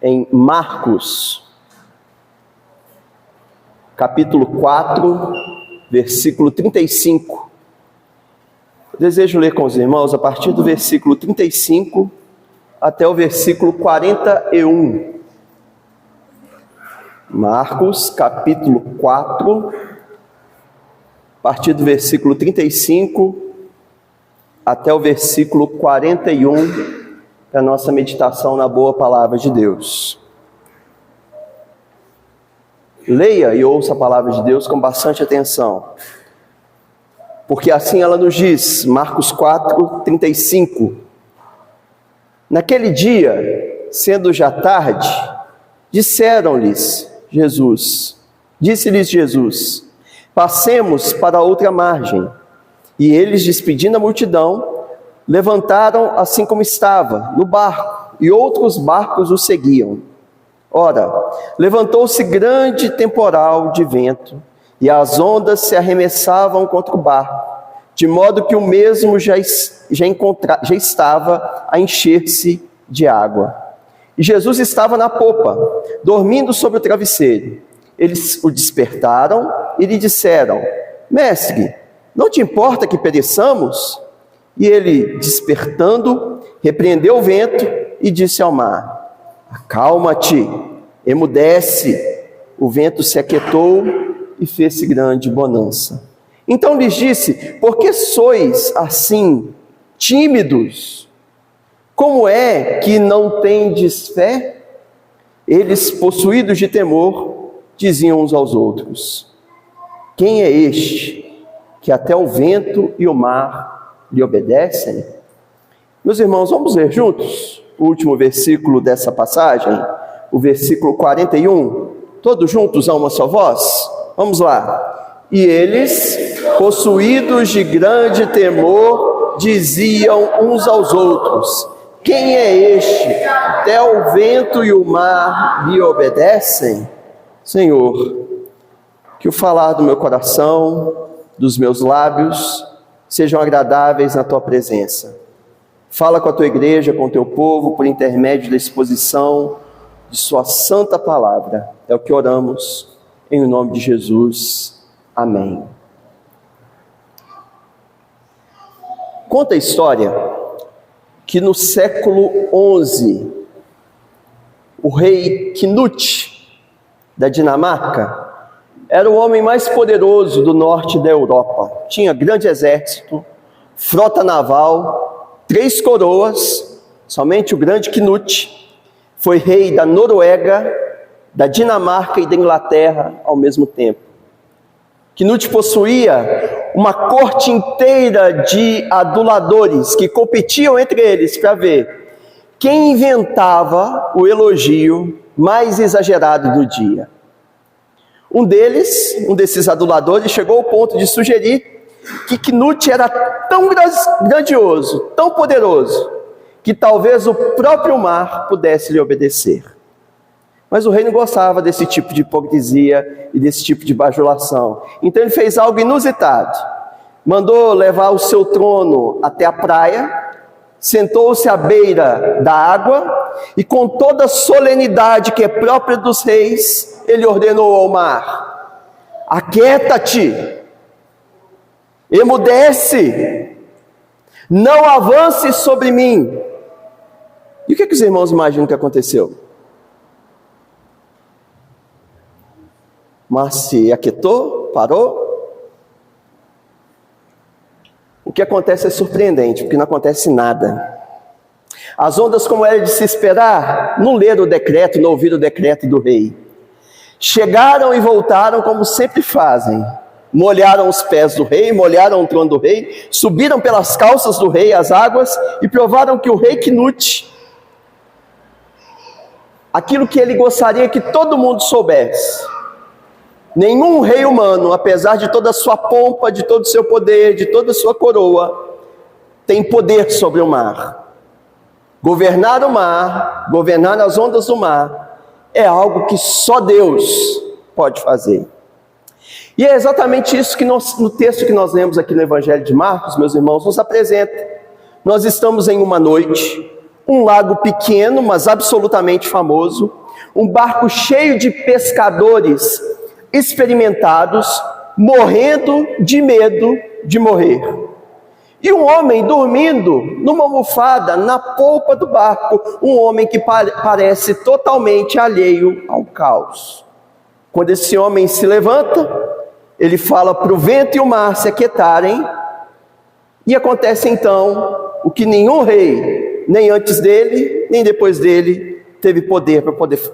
em Marcos, capítulo 4, versículo 35. Eu desejo ler com os irmãos a partir do versículo 35 até o versículo 41. Marcos, capítulo 4, a partir do versículo 35 até o versículo 41, para a nossa meditação na boa palavra de Deus. Leia e ouça a palavra de Deus com bastante atenção, porque assim ela nos diz, Marcos 4, 35. Naquele dia, sendo já tarde, disse-lhes Jesus, passemos para outra margem. E eles, despedindo a multidão, levantaram assim como estava, no barco, e outros barcos o seguiam. Ora, levantou-se grande temporal de vento, e as ondas se arremessavam contra o barco, de modo que o mesmo já estava a encher-se de água. E Jesus estava na popa, dormindo sobre o travesseiro. Eles o despertaram e lhe disseram: Mestre, não te importa que pereçamos? E ele, despertando, repreendeu o vento e disse ao mar: Acalma-te, emudece. O vento se aquietou e fez-se grande bonança. Então lhes disse: Por que sois assim tímidos? Como é que não tendes fé? Eles, possuídos de temor, diziam uns aos outros: Quem é este que até o vento e o mar lhe obedecem? Meus irmãos, vamos ler juntos o último versículo dessa passagem, o versículo 41, todos juntos a uma só voz? Vamos lá. E eles, possuídos de grande temor, diziam uns aos outros: Quem é este? Até o vento e o mar lhe obedecem? Senhor, que o falar do meu coração, dos meus lábios, sejam agradáveis na tua presença. Fala com a tua igreja, com o teu povo, por intermédio da exposição de sua santa palavra. É o que oramos, em nome de Jesus. Amém. Conta a história que no século XI, o rei Canute da Dinamarca era o homem mais poderoso do norte da Europa. Tinha grande exército, frota naval, 3 coroas. Somente o grande Canute foi rei da Noruega, da Dinamarca e da Inglaterra ao mesmo tempo. Canute possuía uma corte inteira de aduladores que competiam entre eles para ver quem inventava o elogio mais exagerado do dia. Um desses aduladores, chegou ao ponto de sugerir que Canute era tão grandioso, tão poderoso, que talvez o próprio mar pudesse lhe obedecer. Mas o rei não gostava desse tipo de hipocrisia e desse tipo de bajulação. Então ele fez algo inusitado. Mandou levar o seu trono até a praia, sentou-se à beira da água e, com toda a solenidade que é própria dos reis, ele ordenou ao mar: Aquieta-te, emudece, não avance sobre mim. E o que os irmãos imaginam que aconteceu? O mar se aquietou, parou. O que acontece é surpreendente, porque não acontece nada. As ondas, como era de se esperar, não leram o decreto, não ouviram o decreto do rei. Chegaram e voltaram como sempre fazem. Molharam os pés do rei, molharam o trono do rei, subiram pelas calças do rei as águas e provaram que o rei Canute, aquilo que ele gostaria que todo mundo soubesse: nenhum rei humano, apesar de toda a sua pompa, de todo o seu poder, de toda a sua coroa, tem poder sobre o mar. Governar o mar, governar as ondas do mar, é algo que só Deus pode fazer. E é exatamente isso que no texto que nós lemos aqui no Evangelho de Marcos, meus irmãos, nos apresenta. Nós estamos em uma noite, um lago pequeno, mas absolutamente famoso, um barco cheio de pescadores experimentados, morrendo de medo de morrer. E um homem dormindo numa almofada na polpa do barco, um homem que parece totalmente alheio ao caos. Quando esse homem se levanta, ele fala para o vento e o mar se aquietarem, e acontece então o que nenhum rei, nem antes dele, nem depois dele, teve poder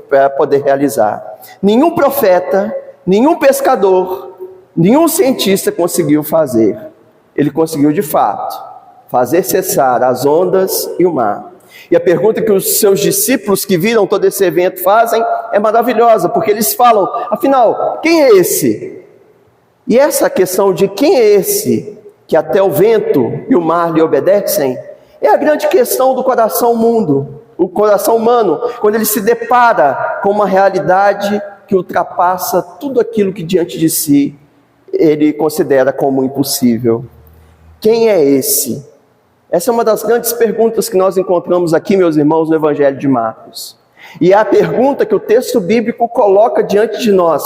para poder realizar. Nenhum profeta, nenhum pescador, nenhum cientista conseguiu fazer. Ele conseguiu de fato fazer cessar as ondas e o mar. E a pergunta que os seus discípulos que viram todo esse evento fazem é maravilhosa, porque eles falam, afinal, quem é esse? E essa questão de quem é esse que até o vento e o mar lhe obedecem, é a grande questão do coração o coração humano, quando ele se depara com uma realidade que ultrapassa tudo aquilo que diante de si ele considera como impossível. Quem é esse? Essa é uma das grandes perguntas que nós encontramos aqui, meus irmãos, no Evangelho de Marcos. E é a pergunta que o texto bíblico coloca diante de nós.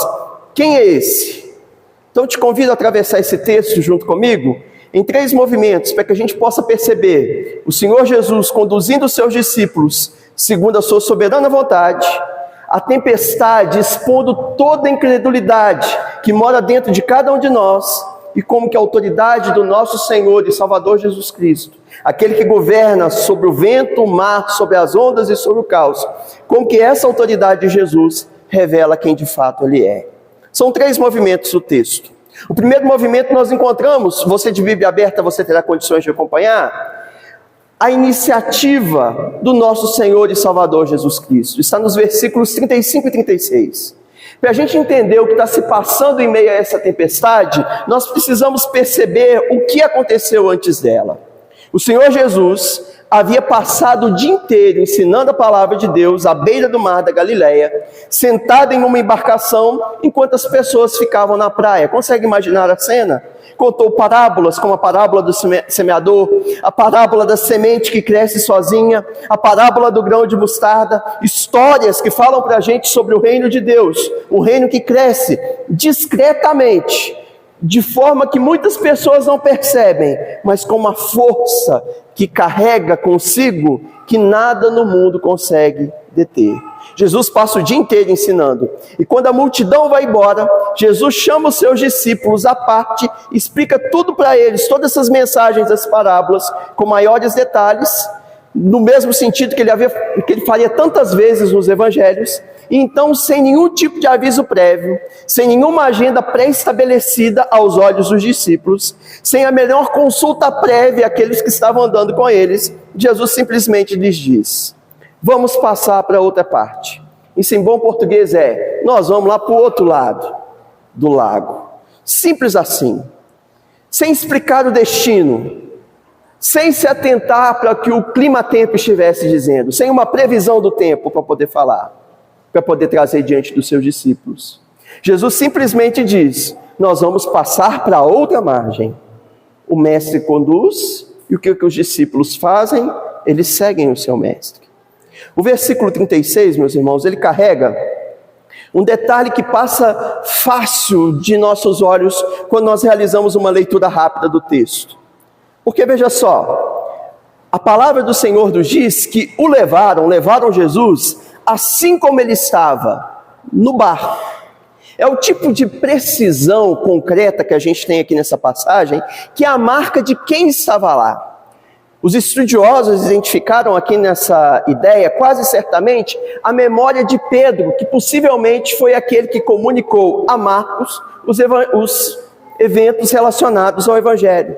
Quem é esse? Então te convido a atravessar esse texto junto comigo em 3 movimentos, para que a gente possa perceber o Senhor Jesus conduzindo os seus discípulos segundo a sua soberana vontade, a tempestade expondo toda a incredulidade que mora dentro de cada um de nós, e como que a autoridade do nosso Senhor e Salvador Jesus Cristo, aquele que governa sobre o vento, o mar, sobre as ondas e sobre o caos, como que essa autoridade de Jesus revela quem de fato Ele é. São 3 movimentos do texto. O primeiro movimento nós encontramos, você de Bíblia aberta, você terá condições de acompanhar, a iniciativa do nosso Senhor e Salvador Jesus Cristo. Está nos versículos 35 e 36. Para a gente entender o que está se passando em meio a essa tempestade, nós precisamos perceber o que aconteceu antes dela. O Senhor Jesus havia passado o dia inteiro ensinando a palavra de Deus à beira do mar da Galileia, sentado em uma embarcação, enquanto as pessoas ficavam na praia. Consegue imaginar a cena? Contou parábolas, como a parábola do semeador, a parábola da semente que cresce sozinha, a parábola do grão de mostarda, histórias que falam para a gente sobre o reino de Deus, o reino que cresce discretamente, de forma que muitas pessoas não percebem, mas com uma força que carrega consigo, que nada no mundo consegue deter. Jesus passa o dia inteiro ensinando, e quando a multidão vai embora, Jesus chama os seus discípulos à parte, explica tudo para eles, todas essas mensagens, essas parábolas, com maiores detalhes, no mesmo sentido que ele faria tantas vezes nos evangelhos, e então sem nenhum tipo de aviso prévio, sem nenhuma agenda pré-estabelecida aos olhos dos discípulos, sem a melhor consulta prévia àqueles que estavam andando com eles, Jesus simplesmente lhes diz: vamos passar para outra parte. Isso em bom português nós vamos lá para o outro lado do lago. Simples assim, sem explicar o destino, sem se atentar para o que o clima-tempo estivesse dizendo, sem uma previsão do tempo para poder falar, para poder trazer diante dos seus discípulos. Jesus simplesmente diz: nós vamos passar para outra margem. O mestre conduz, e o que os discípulos fazem? Eles seguem o seu mestre. O versículo 36, meus irmãos, ele carrega um detalhe que passa fácil de nossos olhos quando nós realizamos uma leitura rápida do texto. Porque veja só, a palavra do Senhor nos diz que levaram Jesus assim como ele estava, no barco. É o tipo de precisão concreta que a gente tem aqui nessa passagem, que é a marca de quem estava lá. Os estudiosos identificaram aqui nessa ideia, quase certamente, a memória de Pedro, que possivelmente foi aquele que comunicou a Marcos os eventos relacionados ao Evangelho.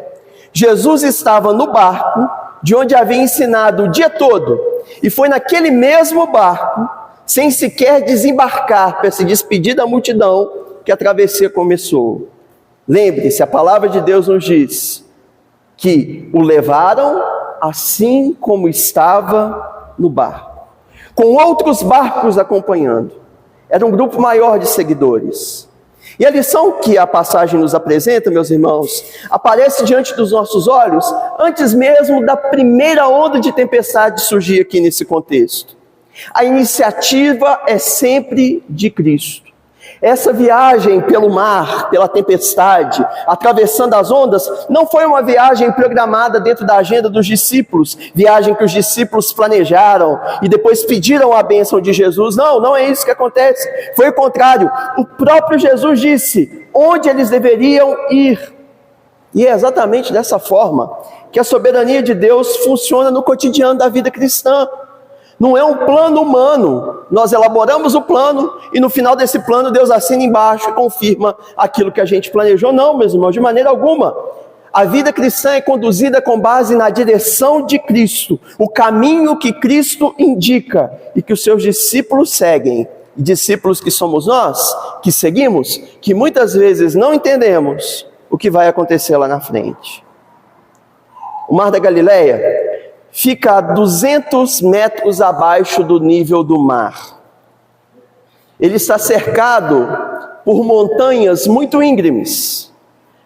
Jesus estava no barco, de onde havia ensinado o dia todo, e foi naquele mesmo barco, sem sequer desembarcar para se despedir da multidão, que a travessia começou. Lembre-se, a palavra de Deus nos diz que o levaram assim como estava no barco, com outros barcos acompanhando. Era um grupo maior de seguidores. E a lição que a passagem nos apresenta, meus irmãos, aparece diante dos nossos olhos antes mesmo da primeira onda de tempestade surgir aqui nesse contexto. A iniciativa é sempre de Cristo. Essa viagem pelo mar, pela tempestade, atravessando as ondas, não foi uma viagem programada dentro da agenda dos discípulos, viagem que os discípulos planejaram e depois pediram a bênção de Jesus. Não, não é isso que acontece. Foi o contrário. O próprio Jesus disse onde eles deveriam ir. E é exatamente dessa forma que a soberania de Deus funciona no cotidiano da vida cristã. Não é um plano humano, nós elaboramos o plano e no final desse plano Deus assina embaixo e confirma aquilo que a gente planejou. Não, meus irmãos, de maneira alguma. A vida cristã é conduzida com base na direção de Cristo, o caminho que Cristo indica e que os seus discípulos seguem. Discípulos que somos nós, que seguimos, que muitas vezes não entendemos o que vai acontecer lá na frente. O Mar da Galileia fica a 200 metros abaixo do nível do mar. Ele está cercado por montanhas muito íngremes.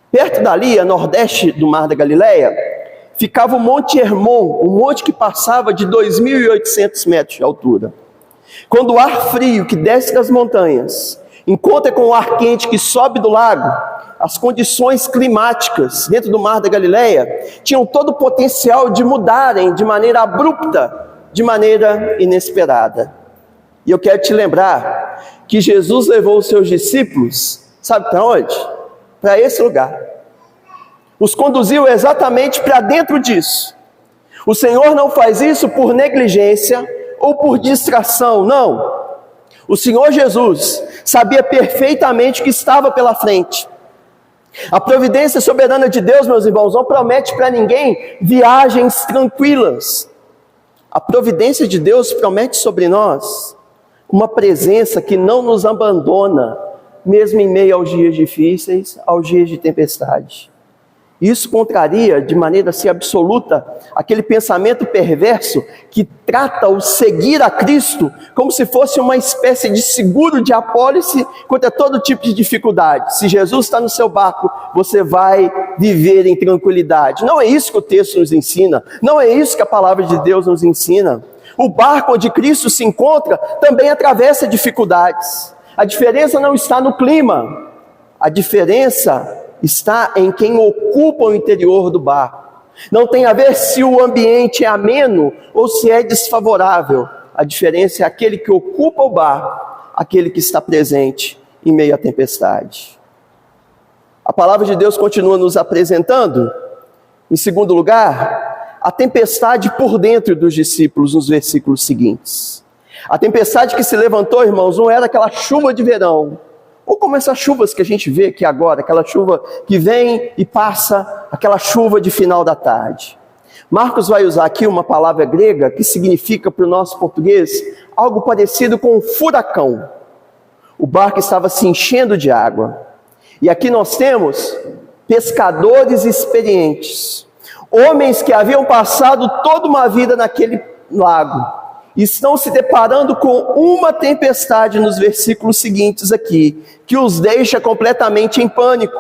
Perto dali, a nordeste do Mar da Galileia, ficava o Monte Hermon, um monte que passava de 2.800 metros de altura. Quando o ar frio que desce das montanhas encontra com o ar quente que sobe do lago, as condições climáticas dentro do Mar da Galileia tinham todo o potencial de mudarem de maneira abrupta, de maneira inesperada. E eu quero te lembrar que Jesus levou os seus discípulos, sabe para onde? Para esse lugar. Os conduziu exatamente para dentro disso. O Senhor não faz isso por negligência ou por distração, não. O Senhor Jesus sabia perfeitamente o que estava pela frente. A providência soberana de Deus, meus irmãos, não promete para ninguém viagens tranquilas. A providência de Deus promete sobre nós uma presença que não nos abandona, mesmo em meio aos dias difíceis, aos dias de tempestade. Isso contraria de maneira assim absoluta aquele pensamento perverso que trata o seguir a Cristo como se fosse uma espécie de seguro de apólice contra todo tipo de dificuldade. Se Jesus está no seu barco, você vai viver em tranquilidade. Não é isso que o texto nos ensina, não é isso que a palavra de Deus nos ensina. O barco onde Cristo se encontra também atravessa dificuldades. A diferença não está no clima, a diferença está em quem ocupa o interior do barco. Não tem a ver se o ambiente é ameno ou se é desfavorável. A diferença é aquele que ocupa o barco, aquele que está presente em meio à tempestade. A palavra de Deus continua nos apresentando, em segundo lugar, a tempestade por dentro dos discípulos nos versículos seguintes. A tempestade que se levantou, irmãos, não era aquela chuva de verão, ou como essas chuvas que a gente vê aqui agora, aquela chuva que vem e passa, aquela chuva de final da tarde. Marcos vai usar aqui uma palavra grega que significa para o nosso português algo parecido com um furacão. O barco estava se enchendo de água. E aqui nós temos pescadores experientes, homens que haviam passado toda uma vida naquele lago, estão se deparando com uma tempestade nos versículos seguintes aqui, que os deixa completamente em pânico.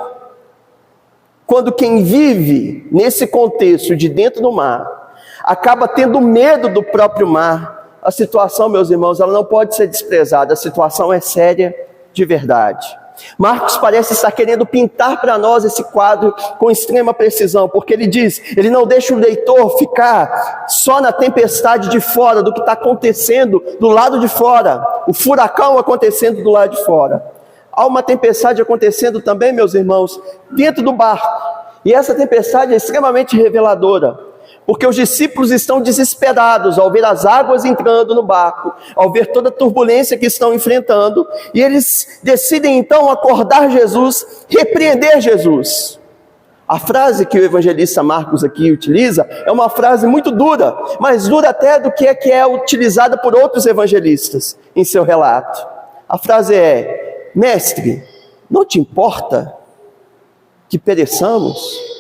Quando quem vive nesse contexto de dentro do mar, acaba tendo medo do próprio mar, a situação, meus irmãos, ela não pode ser desprezada, a situação é séria de verdade. Marcos parece estar querendo pintar para nós esse quadro com extrema precisão, porque ele diz, ele não deixa o leitor ficar só na tempestade de fora, do que está acontecendo do lado de fora, o furacão acontecendo do lado de fora. Há uma tempestade acontecendo também, meus irmãos, dentro do barco, e essa tempestade é extremamente reveladora, porque os discípulos estão desesperados ao ver as águas entrando no barco, ao ver toda a turbulência que estão enfrentando, e eles decidem então acordar Jesus, repreender Jesus. A frase que o evangelista Marcos aqui utiliza é uma frase muito dura, mais dura até do que é utilizada por outros evangelistas em seu relato. A frase é: mestre, não te importa que pereçamos?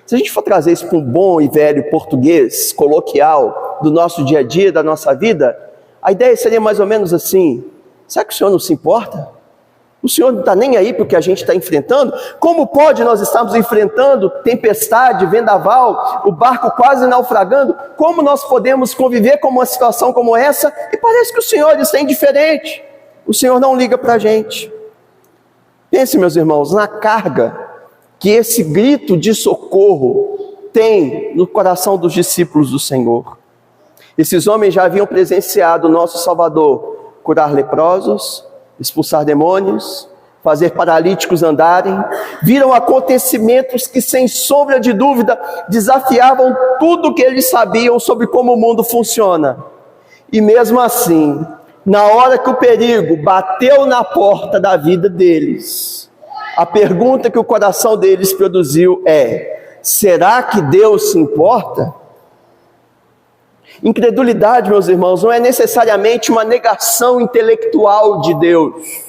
Se a gente for trazer isso para um bom e velho português coloquial do nosso dia a dia, da nossa vida, a ideia seria mais ou menos assim: será que o senhor não se importa? O Senhor não está nem aí porque a gente está enfrentando? Como pode nós estarmos enfrentando tempestade, vendaval, o barco quase naufragando? Como nós podemos conviver com uma situação como essa? E parece que o Senhor está indiferente. O Senhor não liga para a gente. Pense, meus irmãos, na carga que esse grito de socorro tem no coração dos discípulos do Senhor. Esses homens já haviam presenciado o nosso Salvador curar leprosos, expulsar demônios, fazer paralíticos andarem, viram acontecimentos que, sem sombra de dúvida, desafiavam tudo que eles sabiam sobre como o mundo funciona. E mesmo assim, na hora que o perigo bateu na porta da vida deles, a pergunta que o coração deles produziu é: será que Deus se importa? Incredulidade, meus irmãos, não é necessariamente uma negação intelectual de Deus.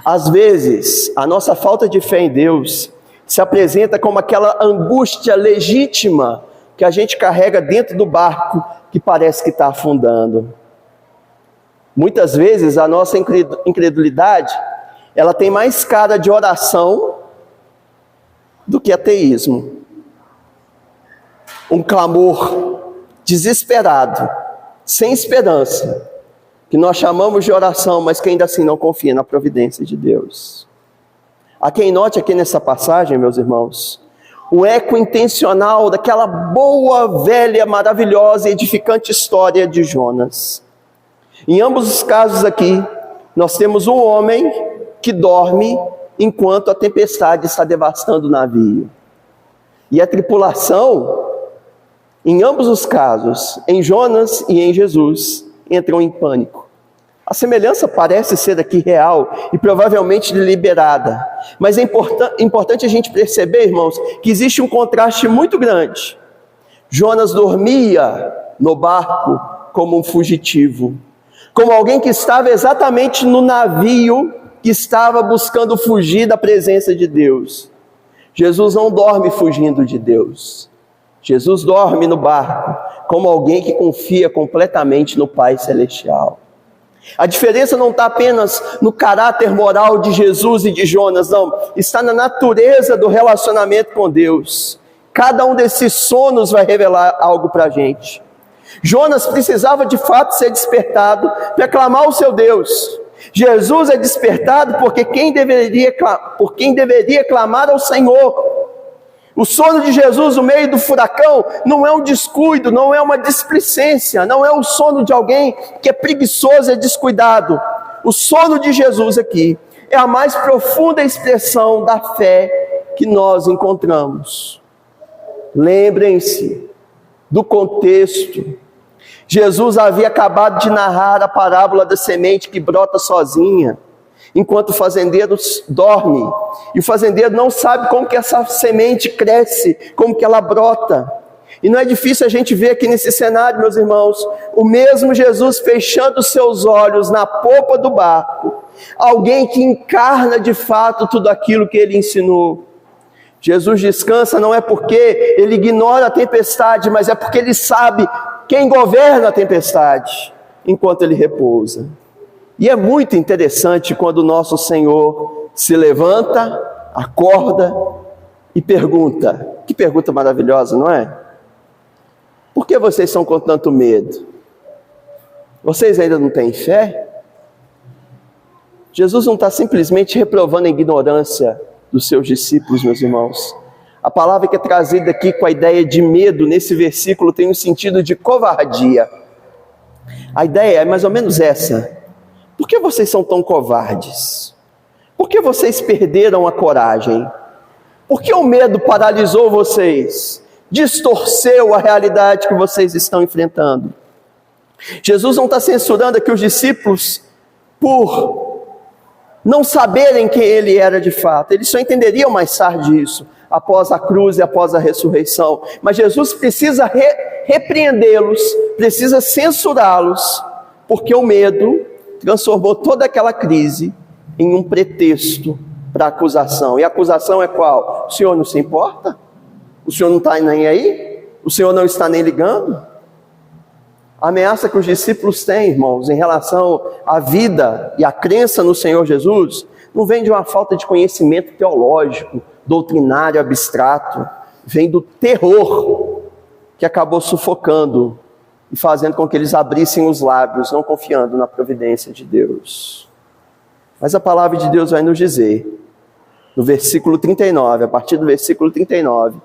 Às vezes, a nossa falta de fé em Deus se apresenta como aquela angústia legítima que a gente carrega dentro do barco que parece que está afundando. Muitas vezes a nossa incredulidade, ela tem mais cara de oração do que ateísmo. Um clamor desesperado, sem esperança, que nós chamamos de oração, mas que ainda assim não confia na providência de Deus. Há quem note aqui nessa passagem, meus irmãos, o eco intencional daquela boa, velha, maravilhosa e edificante história de Jonas. Em ambos os casos aqui, nós temos um homem que dorme enquanto a tempestade está devastando o navio. E a tripulação, em ambos os casos, em Jonas e em Jesus, entram em pânico. A semelhança parece ser aqui real e provavelmente deliberada, mas é importante a gente perceber, irmãos, que existe um contraste muito grande. Jonas dormia no barco como um fugitivo, como alguém que estava exatamente no navio que estava buscando fugir da presença de Deus. Jesus não dorme fugindo de Deus. Jesus dorme no barco como alguém que confia completamente no Pai Celestial. A diferença não está apenas no caráter moral de Jesus e de Jonas, não. Está na natureza do relacionamento com Deus. Cada um desses sonos vai revelar algo para a gente. Jonas precisava de fato ser despertado para clamar ao seu Deus. Jesus é despertado por quem deveria clamar ao Senhor. O sono de Jesus no meio do furacão não é um descuido, não é uma displicência, não é o sono de alguém que é preguiçoso e descuidado. O sono de Jesus aqui é a mais profunda expressão da fé que nós encontramos. Lembrem-se do contexto. Jesus havia acabado de narrar a parábola da semente que brota sozinha, enquanto o fazendeiro dorme, e o fazendeiro não sabe como que essa semente cresce, como que ela brota. E não é difícil a gente ver aqui nesse cenário, meus irmãos, o mesmo Jesus fechando seus olhos na popa do barco, alguém que encarna de fato tudo aquilo que ele ensinou. Jesus descansa não é porque ele ignora a tempestade, mas é porque ele sabe quem governa a tempestade, enquanto ele repousa. E é muito interessante quando o nosso Senhor se levanta, acorda e pergunta. Que pergunta maravilhosa, não é? Por que vocês estão com tanto medo? Vocês ainda não têm fé? Jesus não está simplesmente reprovando a ignorância dos seus discípulos, meus irmãos. A palavra que é trazida aqui com a ideia de medo nesse versículo tem um sentido de covardia. A ideia é mais ou menos essa. Por que vocês são tão covardes? Por que vocês perderam a coragem? Por que o medo paralisou vocês? Distorceu a realidade que vocês estão enfrentando? Jesus não está censurando aqui os discípulos por não saberem quem ele era de fato. Eles só entenderiam mais tarde isso, após a cruz e após a ressurreição. Mas Jesus precisa repreendê-los, precisa censurá-los, porque o medo transformou toda aquela crise em um pretexto para acusação. E a acusação é qual? O Senhor não se importa? O Senhor não está nem aí? O Senhor não está nem ligando? A ameaça que os discípulos têm, irmãos, em relação à vida e à crença no Senhor Jesus, não vem de uma falta de conhecimento teológico, doutrinário, abstrato. Vem do terror que acabou sufocando e fazendo com que eles abrissem os lábios, não confiando na providência de Deus. Mas a palavra de Deus vai nos dizer, no versículo 39, a partir do versículo 39,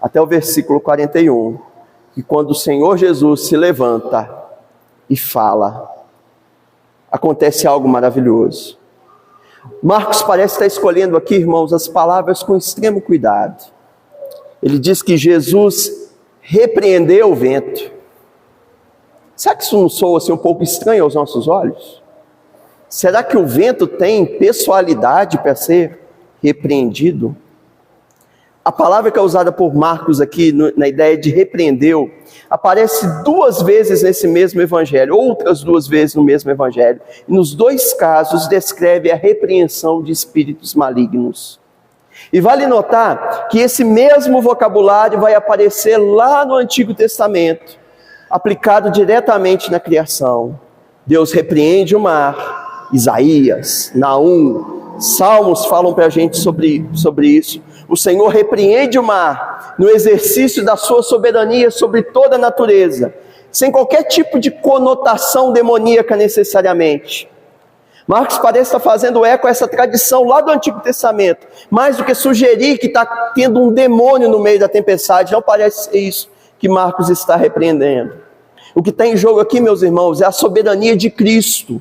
até o versículo 41, que quando o Senhor Jesus se levanta e fala, acontece algo maravilhoso. Marcos parece estar escolhendo aqui, irmãos, as palavras com extremo cuidado. Ele diz que Jesus repreendeu o vento. Será que isso não soa assim um pouco estranho aos nossos olhos? Será que o vento tem pessoalidade para ser repreendido? A palavra que é usada por Marcos aqui, na ideia de repreendeu, aparece 2 vezes nesse mesmo evangelho, outras 2 vezes no mesmo evangelho. E nos 2 casos descreve a repreensão de espíritos malignos. E vale notar que esse mesmo vocabulário vai aparecer lá no Antigo Testamento, aplicado diretamente na criação. Deus repreende o mar, Isaías, Naum, Salmos falam para a gente sobre isso. O Senhor repreende o mar no exercício da sua soberania sobre toda a natureza, sem qualquer tipo de conotação demoníaca necessariamente. Marcos parece estar fazendo eco a essa tradição lá do Antigo Testamento, mais do que sugerir que está tendo um demônio no meio da tempestade. Não parece ser isso que Marcos está repreendendo. O que está em jogo aqui, meus irmãos, é a soberania de Cristo,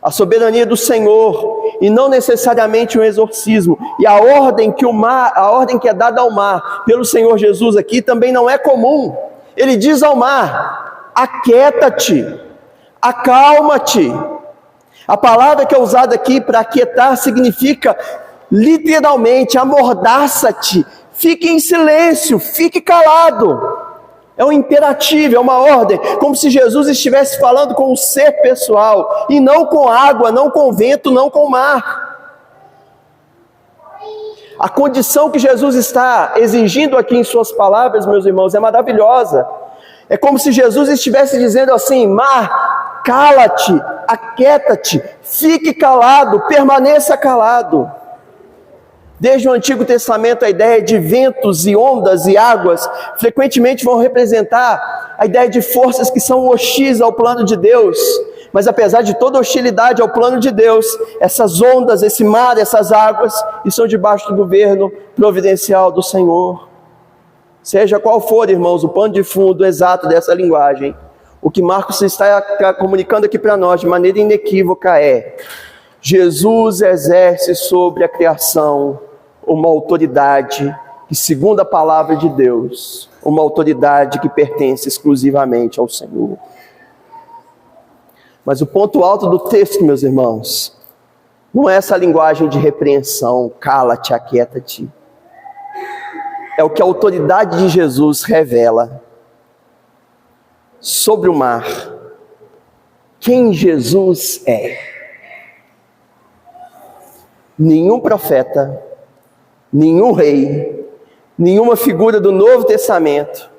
a soberania do Senhor, e não necessariamente um exorcismo. E a ordem que é dada ao mar pelo Senhor Jesus aqui também não é comum. Ele diz ao mar: aquieta-te, acalma-te. A palavra que é usada aqui para aquietar significa literalmente amordaça-te, fique em silêncio, fique calado. É um imperativo, é uma ordem, como se Jesus estivesse falando com um ser pessoal, e não com água, não com vento, não com mar. A condição que Jesus está exigindo aqui em suas palavras, meus irmãos, é maravilhosa. É como se Jesus estivesse dizendo assim: mar, cala-te, aquieta-te, fique calado, permaneça calado. Desde o Antigo Testamento, a ideia de ventos e ondas e águas frequentemente vão representar a ideia de forças que são hostis ao plano de Deus. Mas apesar de toda hostilidade ao plano de Deus, essas ondas, esse mar, essas águas, estão debaixo do governo providencial do Senhor. Seja qual for, irmãos, o pano de fundo exato dessa linguagem, o que Marcos está comunicando aqui para nós de maneira inequívoca é: Jesus exerce sobre a criação uma autoridade que, segundo a palavra de Deus, uma autoridade que pertence exclusivamente ao Senhor. Mas o ponto alto do texto, meus irmãos, não é essa linguagem de repreensão, cala-te, aquieta-te. É o que a autoridade de Jesus revela sobre o mar. Quem Jesus é. Nenhum profeta, nenhum rei, nenhuma figura do Novo Testamento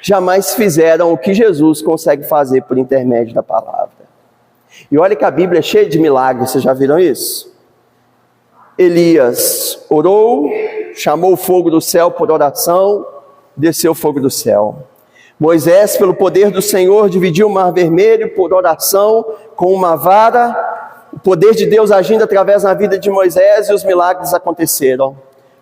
jamais fizeram o que Jesus consegue fazer por intermédio da palavra. E olha que a Bíblia é cheia de milagres, vocês já viram isso? Elias orou, chamou o fogo do céu por oração, desceu o fogo do céu. Moisés, pelo poder do Senhor, dividiu o mar vermelho por oração com uma vara. O poder de Deus agindo através da vida de Moisés, e os milagres aconteceram.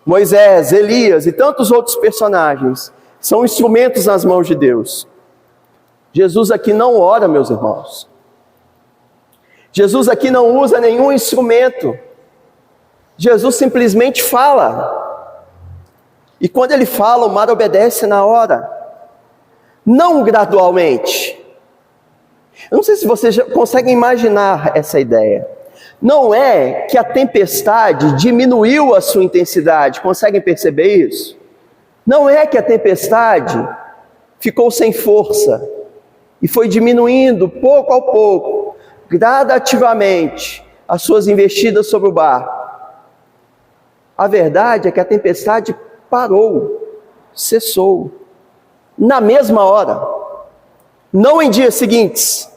Moisés, Elias e tantos outros personagens são instrumentos nas mãos de Deus. Jesus aqui não ora, meus irmãos. Jesus aqui não usa nenhum instrumento. Jesus simplesmente fala. E quando ele fala, o mar obedece na hora. Não gradualmente. Eu não sei se vocês conseguem imaginar essa ideia. Não é que a tempestade diminuiu a sua intensidade. Conseguem perceber isso? Não é que a tempestade ficou sem força e foi diminuindo pouco a pouco, gradativamente, as suas investidas sobre o barco. A verdade é que a tempestade parou, cessou, na mesma hora. não em dias seguintes,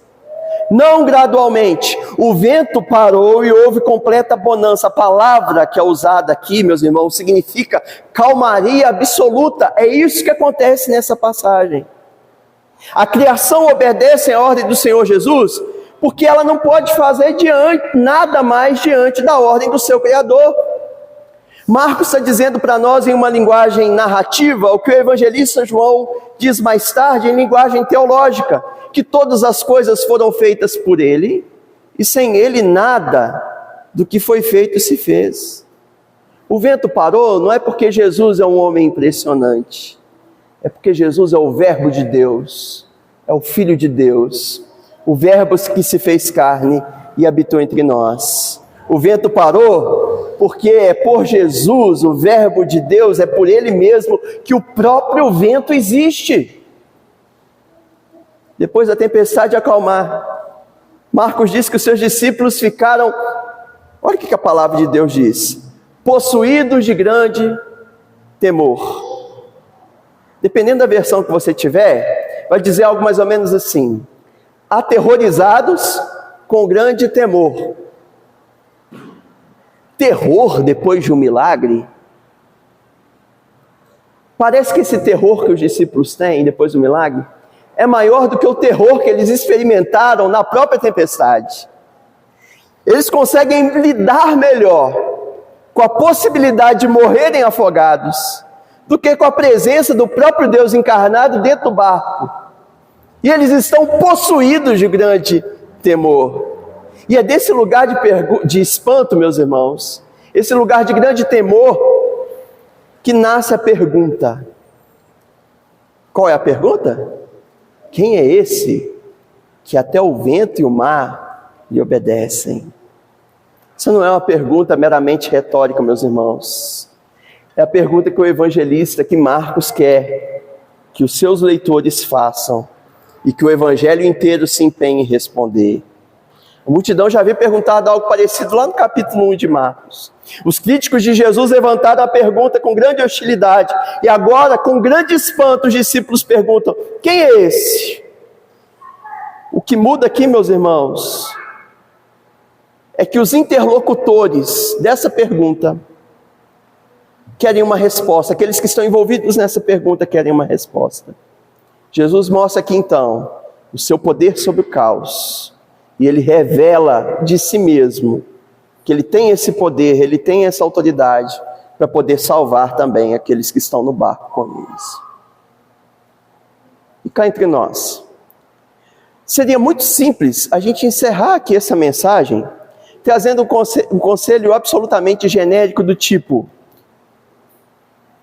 não gradualmente. O vento parou e houve completa bonança. A palavra que é usada aqui, meus irmãos, significa calmaria absoluta. É isso que acontece nessa passagem. A criação obedece à ordem do Senhor Jesus, porque ela não pode fazer nada mais diante da ordem do seu Criador. Marcos está dizendo para nós em uma linguagem narrativa o que o evangelista João diz mais tarde em linguagem teológica, que todas as coisas foram feitas por ele, e sem ele nada do que foi feito se fez. O vento parou não é porque Jesus é um homem impressionante, é porque Jesus é o Verbo de Deus, é o Filho de Deus, o Verbo que se fez carne e habitou entre nós. O vento parou porque é por Jesus, o Verbo de Deus, é por Ele mesmo que o próprio vento existe. Depois da tempestade acalmar, Marcos diz que os seus discípulos ficaram, olha o que a palavra de Deus diz, possuídos de grande temor. Dependendo da versão que você tiver, vai dizer algo mais ou menos assim: aterrorizados com grande temor. Terror depois de um milagre? Parece que esse terror que os discípulos têm depois do milagre é maior do que o terror que eles experimentaram na própria tempestade. Eles conseguem lidar melhor com a possibilidade de morrerem afogados do que com a presença do próprio Deus encarnado dentro do barco. E eles estão possuídos de grande temor. E é desse lugar de espanto, meus irmãos, esse lugar de grande temor, que nasce a pergunta. Qual é a pergunta? Quem é esse que até o vento e o mar lhe obedecem? Isso não é uma pergunta meramente retórica, meus irmãos. É a pergunta que o evangelista, que Marcos quer que os seus leitores façam e que o evangelho inteiro se empenhe em responder. A multidão já havia perguntado algo parecido lá no capítulo 1 de Marcos. Os críticos de Jesus levantaram a pergunta com grande hostilidade. E agora, com grande espanto, os discípulos perguntam: quem é esse? O que muda aqui, meus irmãos, é que os interlocutores dessa pergunta querem uma resposta. Aqueles que estão envolvidos nessa pergunta querem uma resposta. Jesus mostra aqui então o seu poder sobre o caos. E ele revela de si mesmo que ele tem esse poder, ele tem essa autoridade para poder salvar também aqueles que estão no barco com eles. E cá entre nós, seria muito simples a gente encerrar aqui essa mensagem trazendo um conselho absolutamente genérico do tipo: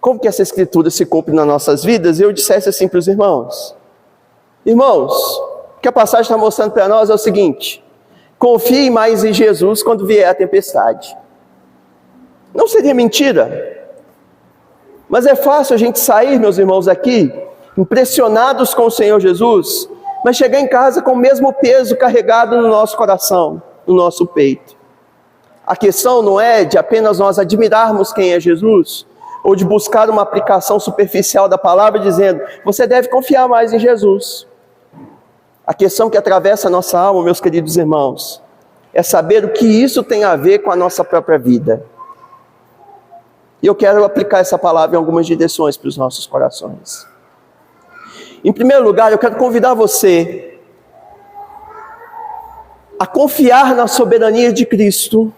como que essa escritura se cumpre nas nossas vidas? E eu dissesse assim para os irmãos: irmãos, o que a passagem está mostrando para nós é o seguinte: confie mais em Jesus quando vier a tempestade. Não seria mentira? Mas é fácil a gente sair, meus irmãos, aqui, impressionados com o Senhor Jesus, mas chegar em casa com o mesmo peso carregado no nosso coração, no nosso peito. A questão não é de apenas nós admirarmos quem é Jesus, ou de buscar uma aplicação superficial da palavra dizendo: você deve confiar mais em Jesus. A questão que atravessa a nossa alma, meus queridos irmãos, é saber o que isso tem a ver com a nossa própria vida. E eu quero aplicar essa palavra em algumas direções para os nossos corações. Em primeiro lugar, eu quero convidar você a confiar na soberania de Cristo,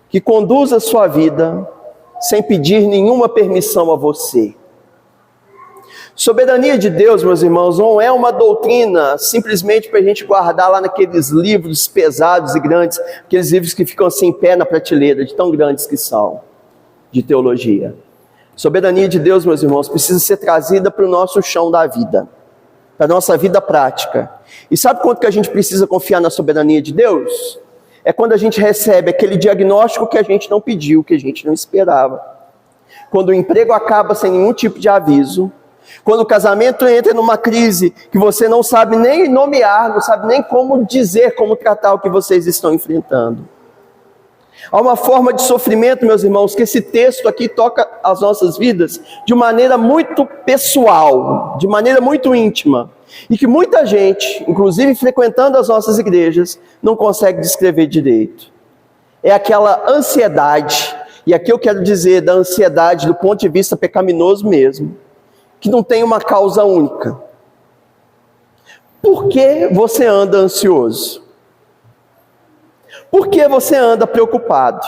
que conduz a sua vida sem pedir nenhuma permissão a você. Soberania de Deus, meus irmãos, não é uma doutrina simplesmente para a gente guardar lá naqueles livros pesados e grandes, aqueles livros que ficam assim em pé na prateleira, de tão grandes que são, de teologia. Soberania de Deus, meus irmãos, precisa ser trazida para o nosso chão da vida, para a nossa vida prática. E sabe quanto que a gente precisa confiar na soberania de Deus? É quando a gente recebe aquele diagnóstico que a gente não pediu, que a gente não esperava. Quando o emprego acaba sem nenhum tipo de aviso. Quando o casamento entra numa crise que você não sabe nem nomear, não sabe nem como dizer, como tratar o que vocês estão enfrentando. Há uma forma de sofrimento, meus irmãos, que esse texto aqui toca as nossas vidas de maneira muito pessoal, de maneira muito íntima. e que muita gente, inclusive frequentando as nossas igrejas, não consegue descrever direito. É aquela ansiedade, e aqui eu quero dizer da ansiedade do ponto de vista pecaminoso mesmo, que não tem uma causa única. Por que você anda ansioso? Por que você anda preocupado?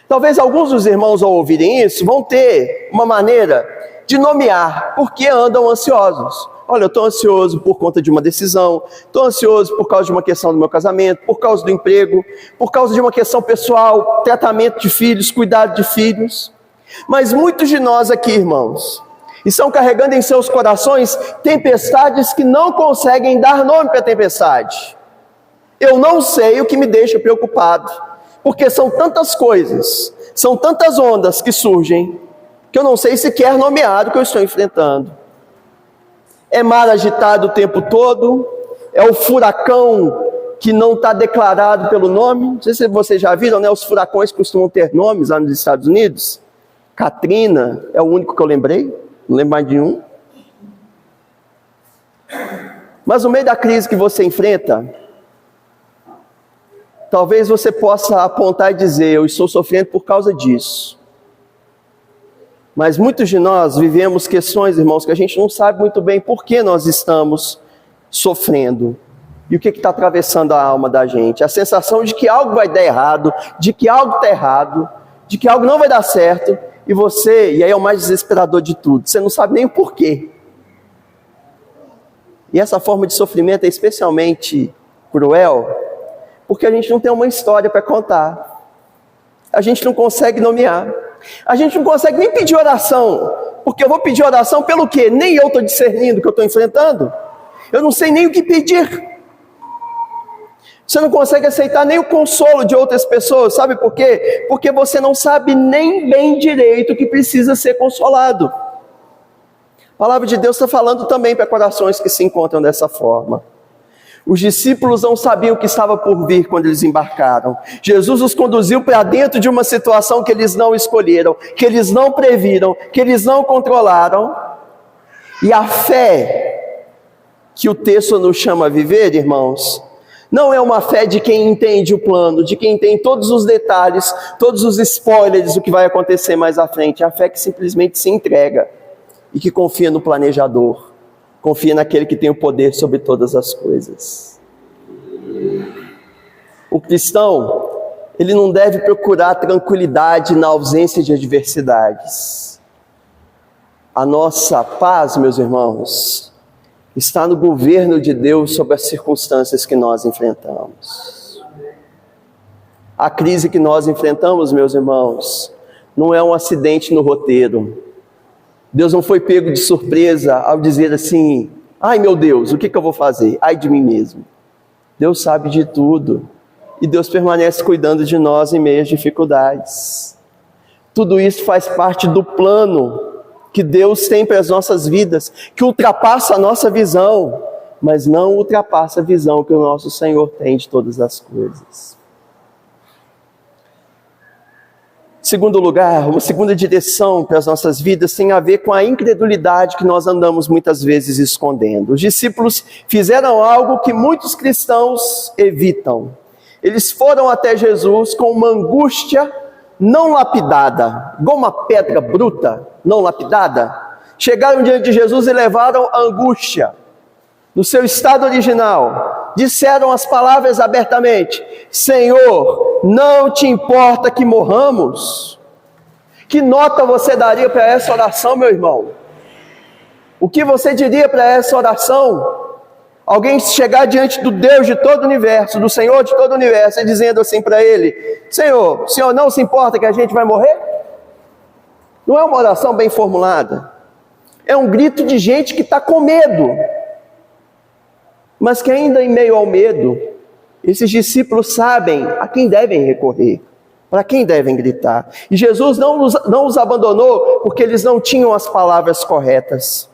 Talvez alguns dos irmãos, ao ouvirem isso, vão ter uma maneira de nomear por que andam ansiosos. Olha, eu estou ansioso por conta de uma decisão, estou ansioso por causa de uma questão do meu casamento, por causa do emprego, por causa de uma questão pessoal, tratamento de filhos, cuidado de filhos. Mas muitos de nós aqui, irmãos, estão carregando em seus corações tempestades que não conseguem dar nome para a tempestade. Eu não sei o que me deixa preocupado, porque são tantas coisas, são tantas ondas que surgem, que eu não sei sequer nomear o que eu estou enfrentando. É mar agitado o tempo todo, é o furacão que não está declarado pelo nome. Não sei se vocês já viram, né? Os furacões costumam ter nomes lá nos Estados Unidos. Katrina é o único que eu lembrei, não lembro mais de nenhum. Mas no meio da crise que você enfrenta, talvez você possa apontar e dizer: eu estou sofrendo por causa disso. Mas muitos de nós vivemos questões, irmãos, que a gente não sabe muito bem por que nós estamos sofrendo. E o que está atravessando a alma da gente? A sensação de que algo vai dar errado, de que algo está errado, de que algo não vai dar certo. E você, e aí é o mais desesperador de tudo, você não sabe nem o porquê. E essa forma de sofrimento é especialmente cruel, porque a gente não tem uma história para contar. A gente não consegue nomear. A gente não consegue nem pedir oração, porque eu vou pedir oração pelo quê? Nem eu estou discernindo o que eu estou enfrentando. Eu não sei nem o que pedir. Você não consegue aceitar nem o consolo de outras pessoas, sabe por quê? Porque você não sabe nem bem direito o que precisa ser consolado. A palavra de Deus está falando também para corações que se encontram dessa forma. Os discípulos não sabiam o que estava por vir quando eles embarcaram. Jesus os conduziu para dentro de uma situação que eles não escolheram, que eles não previram, que eles não controlaram. E a fé que o texto nos chama a viver, irmãos, não é uma fé de quem entende o plano, de quem tem todos os detalhes, todos os spoilers do que vai acontecer mais à frente. É a fé que simplesmente se entrega e que confia no planejador. Confia naquele que tem o poder sobre todas as coisas. O cristão, ele não deve procurar tranquilidade na ausência de adversidades. A nossa paz, meus irmãos, está no governo de Deus sobre as circunstâncias que nós enfrentamos. A crise que nós enfrentamos, meus irmãos, não é um acidente no roteiro. Deus não foi pego de surpresa ao dizer assim: ai meu Deus, o que eu vou fazer? Ai de mim mesmo. Deus sabe de tudo. E Deus permanece cuidando de nós em meio às dificuldades. Tudo isso faz parte do plano que Deus tem para as nossas vidas, que ultrapassa a nossa visão, mas não ultrapassa a visão que o nosso Senhor tem de todas as coisas. Segundo lugar, uma segunda direção para as nossas vidas tem a ver com a incredulidade que nós andamos muitas vezes escondendo. Os discípulos fizeram algo que muitos cristãos evitam. Eles foram até Jesus com uma angústia não lapidada, igual uma pedra bruta, não lapidada. Chegaram diante de Jesus e levaram a angústia no seu estado original. Disseram as palavras abertamente: Senhor, não te importa que morramos? Que nota você daria para essa oração, meu irmão? O que você diria para essa oração? Alguém chegar diante do Deus de todo o universo, do Senhor de todo o universo, e dizendo assim para ele: Senhor, o Senhor não se importa que a gente vai morrer? Não é uma oração bem formulada. É um grito de gente que está com medo, mas que ainda em meio ao medo, esses discípulos sabem a quem devem recorrer, para quem devem gritar. E Jesus não os abandonou porque eles não tinham as palavras corretas.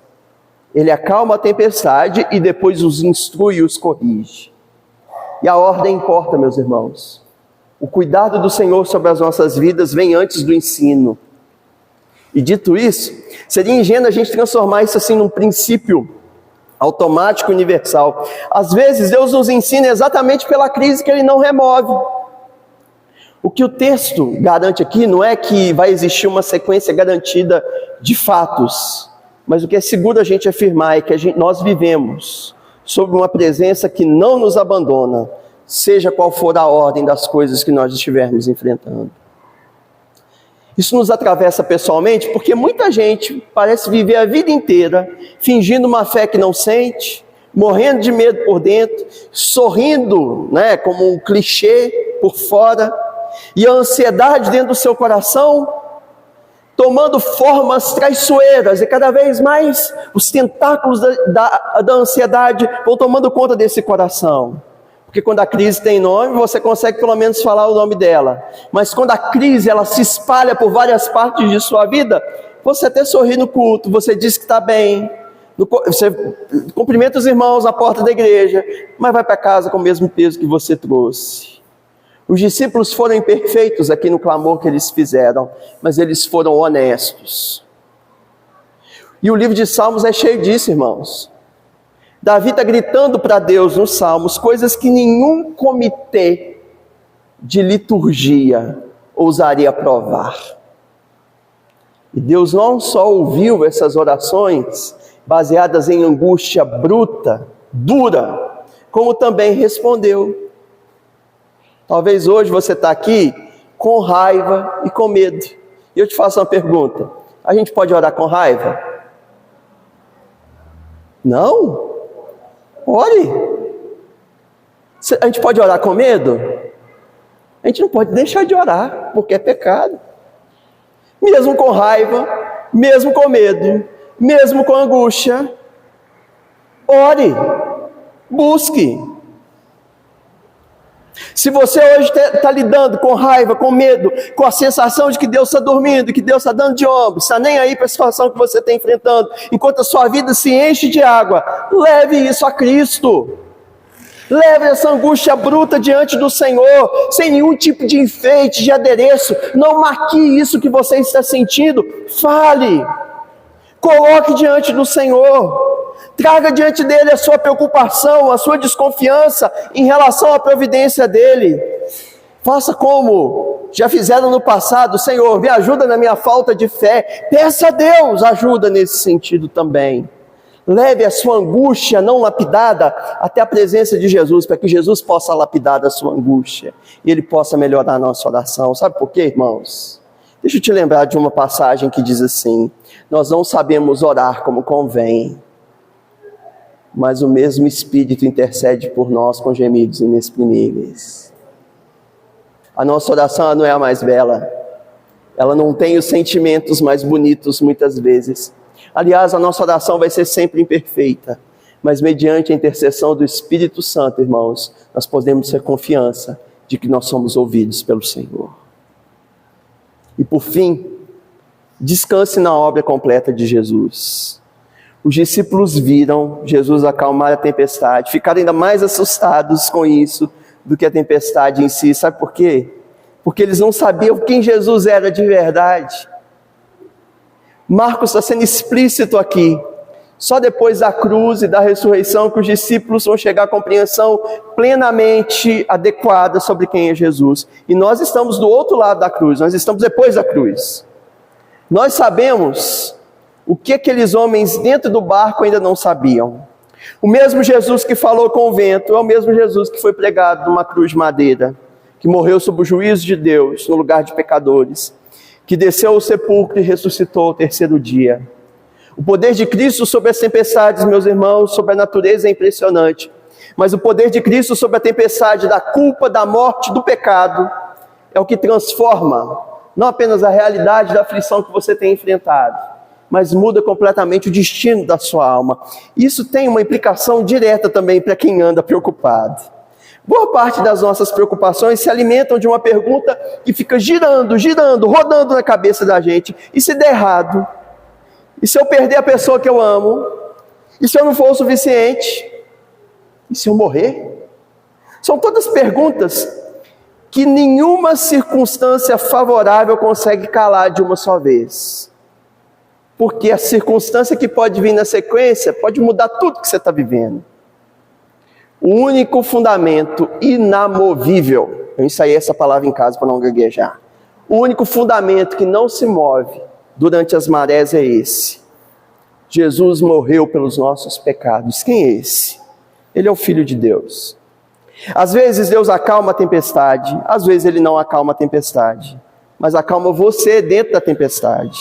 Ele acalma a tempestade e depois os instrui e os corrige. E a ordem importa, meus irmãos. O cuidado do Senhor sobre as nossas vidas vem antes do ensino. E dito isso, seria ingênuo a gente transformar isso assim num princípio automático, universal. Às vezes Deus nos ensina exatamente pela crise que Ele não remove. O que o texto garante aqui não é que vai existir uma sequência garantida de fatos, mas o que é seguro a gente afirmar é que nós vivemos sob uma presença que não nos abandona, seja qual for a ordem das coisas que nós estivermos enfrentando. Isso nos atravessa pessoalmente porque muita gente parece viver a vida inteira fingindo uma fé que não sente, morrendo de medo por dentro, sorrindo, como um clichê por fora, e a ansiedade dentro do seu coração tomando formas traiçoeiras, e cada vez mais os tentáculos da ansiedade vão tomando conta desse coração. Porque quando a crise tem nome, você consegue pelo menos falar o nome dela. Mas quando a crise ela se espalha por várias partes de sua vida, você até sorri no culto, você diz que está bem, você cumprimenta os irmãos na porta da igreja, mas vai para casa com o mesmo peso que você trouxe. Os discípulos foram imperfeitos aqui no clamor que eles fizeram, mas eles foram honestos. E o livro de Salmos é cheio disso, irmãos. Davi está gritando para Deus nos Salmos coisas que nenhum comitê de liturgia ousaria provar. E Deus não só ouviu essas orações baseadas em angústia bruta, dura, como também respondeu. Talvez hoje você está aqui com raiva e com medo. E eu te faço uma pergunta: a gente pode orar com raiva? Não? Ore. A gente pode orar com medo? A gente não pode deixar de orar, porque é pecado. Mesmo com raiva, mesmo com medo, mesmo com angústia, ore, busque. Se você hoje está lidando com raiva, com medo, com a sensação de que Deus está dormindo, que Deus está dando de ombro, está nem aí para a situação que você está enfrentando, enquanto a sua vida se enche de água, leve isso a Cristo. Leve essa angústia bruta diante do Senhor, sem nenhum tipo de enfeite, de adereço. Não maquie isso que você está sentindo, fale, coloque diante do Senhor. Traga diante dele a sua preocupação, a sua desconfiança em relação à providência dele. Faça como já fizeram no passado: Senhor, me ajuda na minha falta de fé. Peça a Deus ajuda nesse sentido também. Leve a sua angústia não lapidada até a presença de Jesus, para que Jesus possa lapidar a sua angústia e Ele possa melhorar a nossa oração. Sabe por quê, irmãos? Deixa eu te lembrar de uma passagem que diz assim: nós não sabemos orar como convém, mas o mesmo Espírito intercede por nós com gemidos inexprimíveis. A nossa oração não é a mais bela, ela não tem os sentimentos mais bonitos muitas vezes. Aliás, a nossa oração vai ser sempre imperfeita, mas mediante a intercessão do Espírito Santo, irmãos, nós podemos ter confiança de que nós somos ouvidos pelo Senhor. E por fim, descanse na obra completa de Jesus. Os discípulos viram Jesus acalmar a tempestade, ficaram ainda mais assustados com isso do que a tempestade em si. Sabe por quê? Porque eles não sabiam quem Jesus era de verdade. Marcos está sendo explícito aqui. Só depois da cruz e da ressurreição que os discípulos vão chegar à compreensão plenamente adequada sobre quem é Jesus. E nós estamos do outro lado da cruz, nós estamos depois da cruz. Nós sabemos o que aqueles homens dentro do barco ainda não sabiam. O mesmo Jesus que falou com o vento é o mesmo Jesus que foi pregado numa cruz de madeira, que morreu sob o juízo de Deus no lugar de pecadores, que desceu ao sepulcro e ressuscitou ao terceiro dia. O poder de Cristo sobre as tempestades, meus irmãos, sobre a natureza é impressionante. Mas o poder de Cristo sobre a tempestade da culpa, da morte, do pecado, é o que transforma não apenas a realidade da aflição que você tem enfrentado, mas muda completamente o destino da sua alma. Isso tem uma implicação direta também para quem anda preocupado. Boa parte das nossas preocupações se alimentam de uma pergunta que fica girando, rodando na cabeça da gente. E se der errado? E se eu perder a pessoa que eu amo? E se eu não for o suficiente? E se eu morrer? São todas perguntas que nenhuma circunstância favorável consegue calar de uma só vez. porque a circunstância que pode vir na sequência pode mudar tudo que você está vivendo. O único fundamento inamovível, eu ensaiei essa palavra em casa para não gaguejar. O único fundamento que não se move durante as marés é esse: Jesus morreu pelos nossos pecados. Quem é esse? Ele é o Filho de Deus. Às vezes Deus acalma a tempestade, às vezes Ele não acalma a tempestade, mas acalma você dentro da tempestade.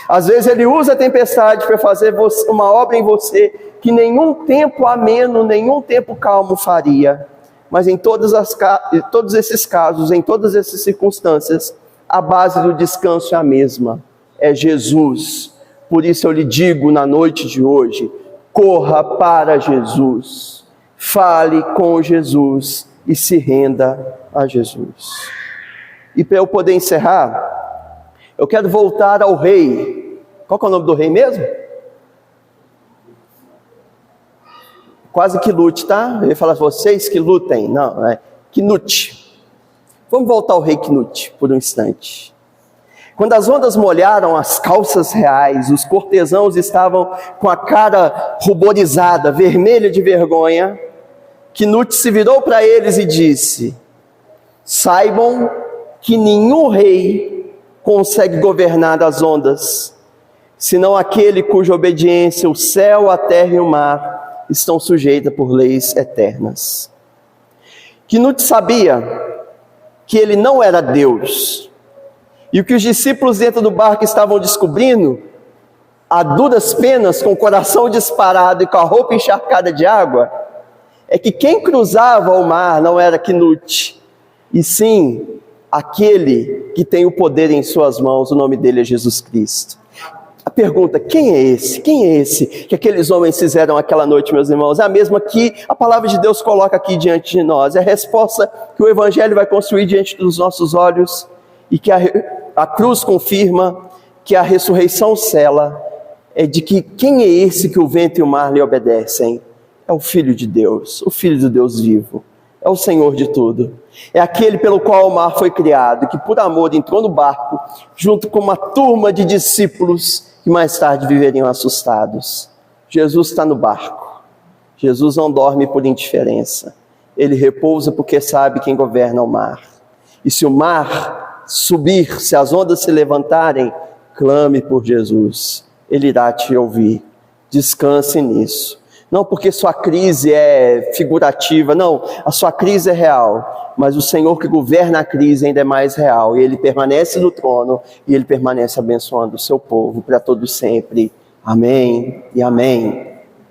Às vezes Ele usa a tempestade para fazer uma obra em você que nenhum tempo ameno, nenhum tempo calmo faria. Mas em todos esses casos, em todas essas circunstâncias, a base do descanso é a mesma, é Jesus. Por isso eu lhe digo na noite de hoje: corra para Jesus, fale com Jesus e se renda a Jesus. E para eu poder encerrar, eu quero voltar ao rei. Qual que é o nome do rei mesmo? Quase que lute, tá? Eu ia falar vocês que lutem. Não, é Quinute. Vamos voltar ao rei Quinute por um instante. Quando as ondas molharam as calças reais, os cortesãos estavam com a cara ruborizada, vermelha de vergonha, Quinute se virou para eles e disse: saibam que nenhum rei consegue governar as ondas, senão aquele cuja obediência o céu, a terra e o mar estão sujeitas por leis eternas. Quinute sabia que ele não era Deus, e o que os discípulos dentro do barco estavam descobrindo, a duras penas, com o coração disparado e com a roupa encharcada de água, é que quem cruzava o mar não era Quinute, e sim aquele que tem o poder em suas mãos. O nome dele é Jesus Cristo. A pergunta: quem é esse? Quem é esse que aqueles homens fizeram aquela noite, meus irmãos? É a mesma que a palavra de Deus coloca aqui diante de nós. É a resposta que o Evangelho vai construir diante dos nossos olhos e que a cruz confirma, que a ressurreição sela, é de que quem é esse que o vento e o mar lhe obedecem? É o Filho de Deus, o Filho do Deus vivo. É o Senhor de tudo. É aquele pelo qual o mar foi criado, que por amor entrou no barco, junto com uma turma de discípulos que mais tarde viveriam assustados. Jesus está no barco. Jesus não dorme por indiferença. Ele repousa porque sabe quem governa o mar. E se o mar subir, se as ondas se levantarem, clame por Jesus. Ele irá te ouvir. Descanse nisso. Não porque sua crise é figurativa, não, a sua crise é real, mas o Senhor que governa a crise ainda é mais real, e Ele permanece no trono, e Ele permanece abençoando o seu povo para todo sempre. Amém e amém.